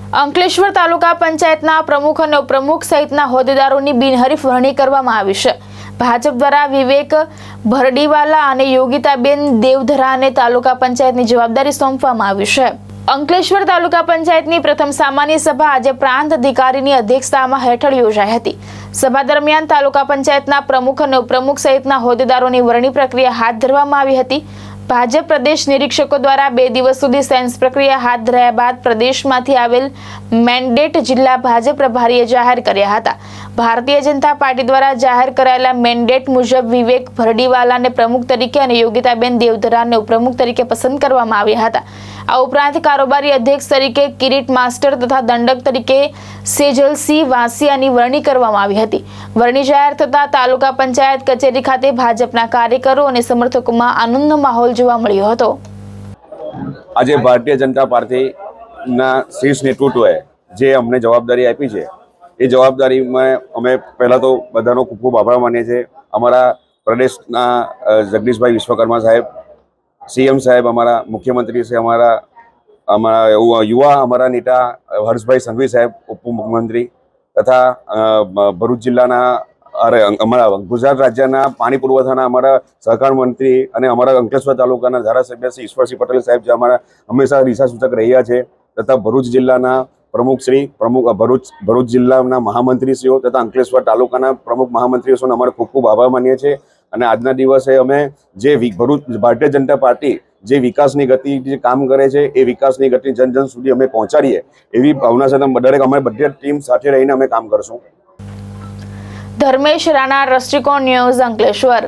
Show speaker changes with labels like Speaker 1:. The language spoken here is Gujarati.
Speaker 1: અંકલેશ્વર તાલુકા પંચાયતના પ્રમુખ અને ઉપપ્રમુખ સહિતના હોદ્દેદારોની બિનહરીફ વરણી કરવામાં આવી છે। ભાજપ દ્વારા વિવેક ભરડીવાલા અને યોગિતાબેન દેવધરાને તાલુકા પંચાયતની જવાબદારી સોંપવામાં આવી છે। અંકલેશ્વર તાલુકા પંચાયતની પ્રથમ સામાન્ય સભા આજે પ્રાંત અધિકારીની અધ્યક્ષતામાં હેઠળ યોજાઈ હતી। સભા દરમિયાન તાલુકા પંચાયતના પ્રમુખ અને ઉપપ્રમુખ સહિતના હોદ્દેદારોની વરણી પ્રક્રિયા હાથ ધરવામાં આવી હતી। ભાજપ પ્રદેશ નિરીક્ષકો દ્વારા 2 દિવસ સુધી સેન્સ પ્રક્રિયા હાથ ધરાયા બાદ પ્રદેશમાંથી આવેલ મેન્ડેટ જિલ્લા ભાજપ પ્રભારીએ જાહેર કર્યા હતા। ભારતીય જનતા પાર્ટી દ્વારા જાહેર કરાયેલા મેન્ડેટ મુજબ વિવેક ભરડીવાલાને પ્રમુખ તરીકે અને યોગિતાબેન દેવધરાને ઉપપ્રમુખ તરીકે પસંદ કરવામાં આવ્યા હતા। આ ઉપરાંત કારોબારી અધ્યક્ષ તરીકે કિરીટ માસ્ટર તથા દંડક તરીકે સેજલસિંહ વાસિયાની વરણી કરવામાં આવી હતી। વરણી જાહેર થતા તાલુકા પંચાયત કચેરી ખાતે ભાજપના કાર્યકરો અને સમર્થકોમાં આનંદનો માહોલ જોવા મળ્યો હતો।
Speaker 2: આજે ભારતીય જનતા પાર્ટીના શીર્ષ નેતૃત્વએ જે અમને જવાબદારી આપી છે એ જવાબદારીમાં અમે પહેલાં તો બધાનો ખૂબ ખૂબ આભાર માનીએ છીએ। અમારા પ્રદેશના જગદીશભાઈ વિશ્વકર્મા સાહેબ, સીએમ સાહેબ, અમારા મુખ્યમંત્રી છે, અમારા યુવા અમારા નેતા હર્ષભાઈ સંઘવી સાહેબ, ઉપમુખ્યમંત્રી તથા ભરૂચ જિલ્લાના અમારા ગુજરાત રાજ્યના પાણી પુરવઠાના અમારા સહકાર મંત્રી અને અમારા અંકલેશ્વર તાલુકાના ધારાસભ્ય શ્રી ઈશ્વરસિંહ પટેલ સાહેબ જે અમારા હંમેશા દિશાસૂચક રહ્યા છે, તથા ભરૂચ જિલ્લાના ભરૂચ જિલ્લાના મહામંત્રીશ્રીઓ તથા અંકલેશ્વર તાલુકાના પ્રમુખ મહામંત્રીશ્રીઓનો અમારો ખૂબ ખૂબ આભાર માનીએ છીએ। અને આજના દિવસે અમે જે ભરૂચ ભારતીય જનતા પાર્ટી જે વિકાસની ગતિ જે કામ કરે છે એ વિકાસની ગતિ જન જન સુધી અમે પહોંચાડીએ એવી ભાવના સાથે દરેક અમે બધી ટીમ સાથે રહીને અમે કામ કરશું।
Speaker 1: ધર્મેશ રાણા, દ્રષ્ટિકોણ ન્યૂઝ, અંકલેશ્વર।